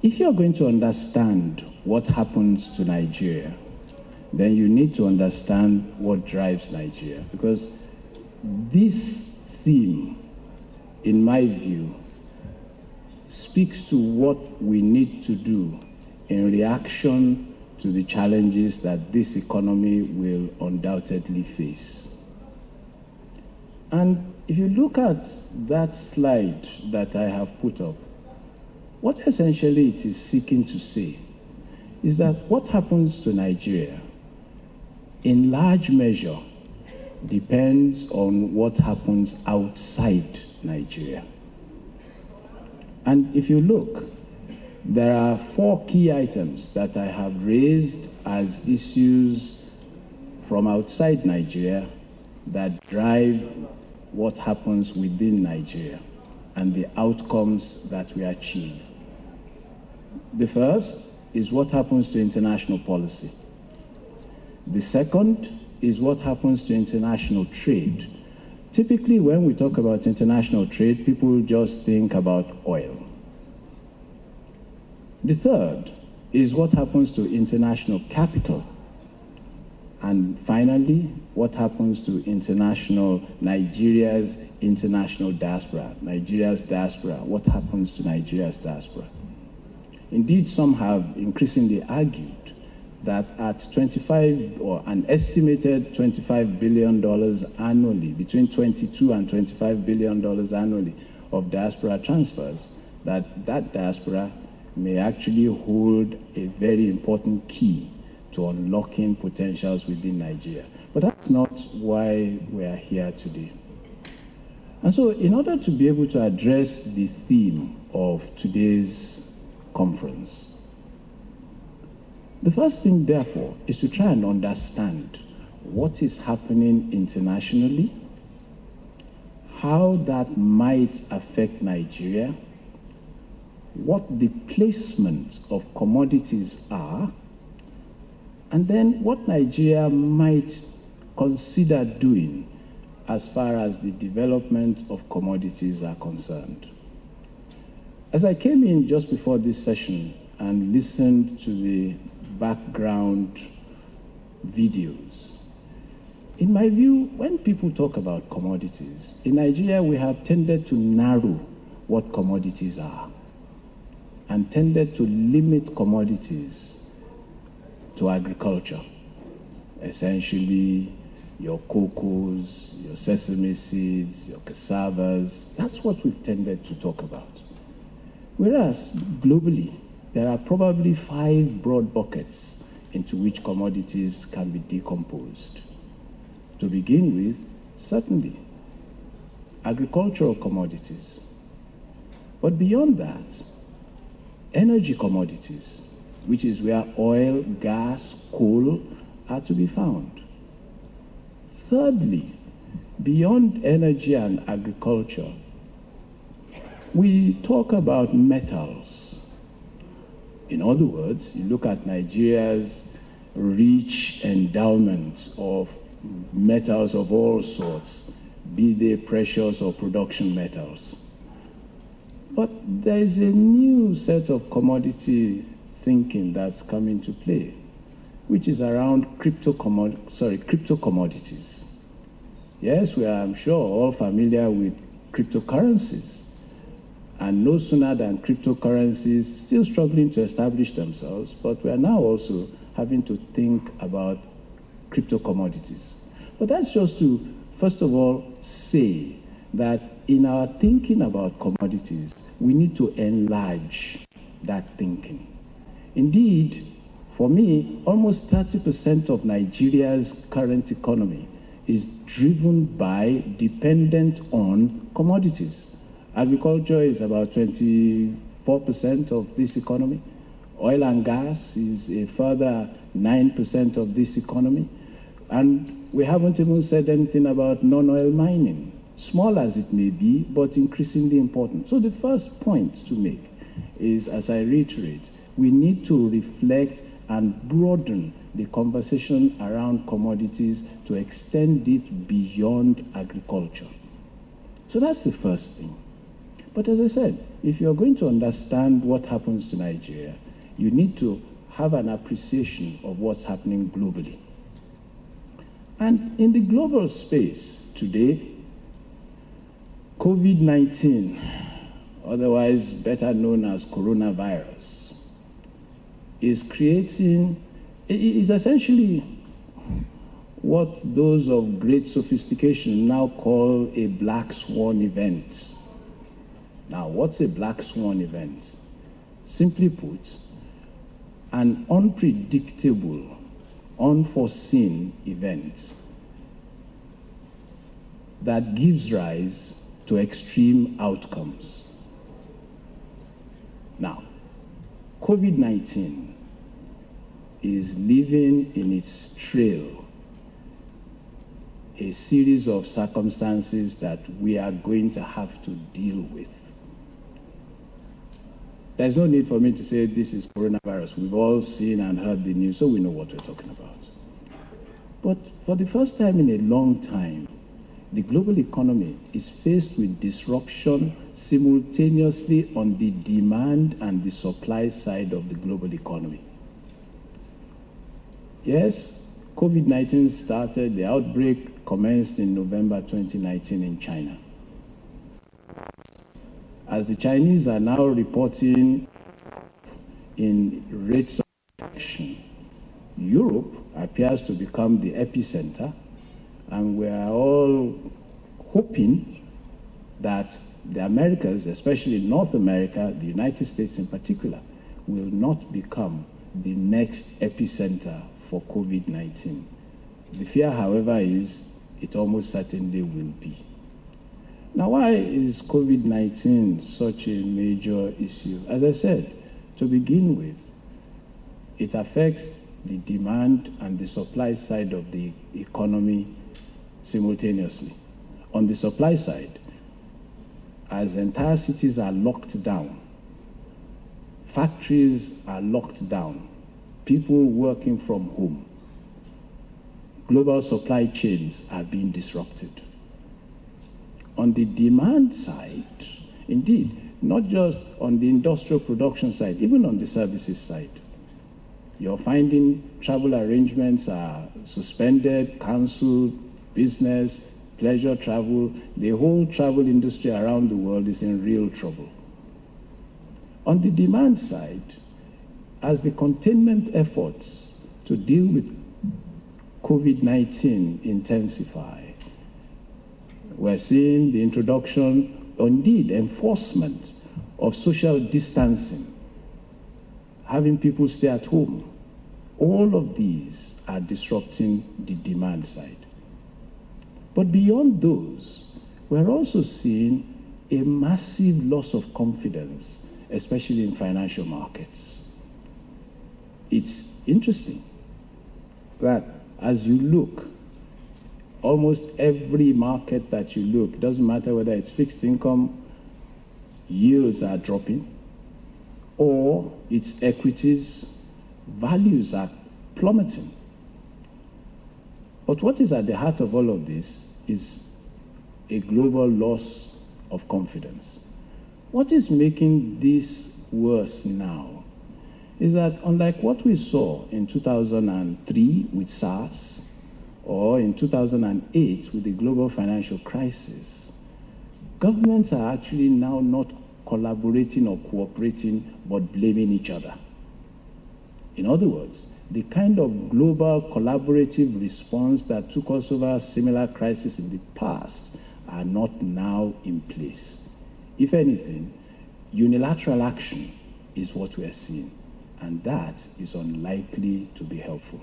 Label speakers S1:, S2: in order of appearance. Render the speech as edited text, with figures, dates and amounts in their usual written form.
S1: if you're going to understand what happens to Nigeria, then you need to understand what drives Nigeria. Because this theme, in my view, speaks to what we need to do in reaction to the challenges that this economy will undoubtedly face. And if you look at that slide that I have put up, what essentially it is seeking to say is that what happens to Nigeria in large measure depends on what happens outside Nigeria. And if you look, there are 4 key items that I have raised as issues from outside Nigeria that drive what happens within Nigeria and the outcomes that we achieve. The first is what happens to international policy. The second is what happens to international trade. Typically, when we talk about international trade, people just think about oil. The third is what happens to international capital. And finally, what happens to Nigeria's international diaspora, Nigeria's diaspora, what happens to Nigeria's diaspora. Indeed, some have increasingly argued that at 25 or an estimated $25 billion annually, between 22 and $25 billion annually of diaspora transfers, that diaspora may actually hold a very important key to unlocking potentials within Nigeria. But that's not why we are here today. And so in order to be able to address the theme of today's conference, the first thing, therefore, is to try and understand what is happening internationally, how that might affect Nigeria, what the placement of commodities are, and then what Nigeria might consider doing as far as the development of commodities are concerned. As I came in just before this session and listened to the background videos, in my view, when people talk about commodities, in Nigeria we have tended to narrow what commodities are and tended to limit commodities to agriculture, essentially your cocos, your sesame seeds, your cassavas. That's what we've tended to talk about. Whereas globally, there are probably 5 broad buckets into which commodities can be decomposed. To begin with, certainly, agricultural commodities. But beyond that, energy commodities, which is where oil, gas, coal are to be found. Thirdly, beyond energy and agriculture, we talk about metals. In other words, you look at Nigeria's rich endowment of metals of all sorts, be they precious or production metals. But there is a new set of commodity thinking that's come into play, which is around crypto commodities. Yes, we are, I'm sure, all familiar with cryptocurrencies. And no sooner than cryptocurrencies still struggling to establish themselves, but we are now also having to think about crypto commodities. But that's just to, first of all, say that in our thinking about commodities, we need to enlarge that thinking. Indeed, for me, almost 30% of Nigeria's current economy is driven by, dependent on commodities. Agriculture is about 24% of this economy. Oil and gas is a further 9% of this economy. And we haven't even said anything about non-oil mining, small as it may be, but increasingly important. So the first point to make is, as I reiterate, we need to reflect and broaden the conversation around commodities to extend it beyond agriculture. So that's the first thing. But as I said, if you're going to understand what happens to Nigeria, you need to have an appreciation of what's happening globally. And in the global space today, COVID-19, otherwise better known as coronavirus, is essentially what those of great sophistication now call a black swan event. Now, what's a black swan event? Simply put, an unpredictable, unforeseen event that gives rise to extreme outcomes. Now, COVID-19 is leaving in its trail a series of circumstances that we are going to have to deal with. There's no need for me to say this is coronavirus. We've all seen and heard the news, so we know what we're talking about. But for the first time in a long time, the global economy is faced with disruption simultaneously on the demand and the supply side of the global economy. Yes, COVID-19 started, the outbreak commenced in November 2019 in China. As the Chinese are now reporting in rates of infection, Europe appears to become the epicenter, and we are all hoping that the Americas, especially North America, the United States in particular, will not become the next epicenter for COVID-19. The fear, however, is it almost certainly will be. Now, why is COVID-19 such a major issue? As I said, to begin with, it affects the demand and the supply side of the economy simultaneously. On the supply side, as entire cities are locked down, factories are locked down, people working from home, global supply chains are being disrupted. On the demand side, indeed, not just on the industrial production side, even on the services side, you're finding travel arrangements are suspended, cancelled, business, pleasure travel, the whole travel industry around the world is in real trouble. On the demand side, as the containment efforts to deal with COVID-19 intensify, we're seeing the introduction, or indeed enforcement, of social distancing, having people stay at home. All of these are disrupting the demand side. But beyond those, we're also seeing a massive loss of confidence, especially in financial markets. It's interesting that as you look, almost every market that you look, doesn't matter whether it's fixed income, yields are dropping, or it's equities, values are plummeting. But what is at the heart of all of this is a global loss of confidence. What is making this worse now is that unlike what we saw in 2003 with SARS, or in 2008 with the global financial crisis, governments are actually now not collaborating or cooperating, but blaming each other. In other words, the kind of global collaborative response that took us over similar crises in the past are not now in place. If anything, unilateral action is what we are seeing, and that is unlikely to be helpful.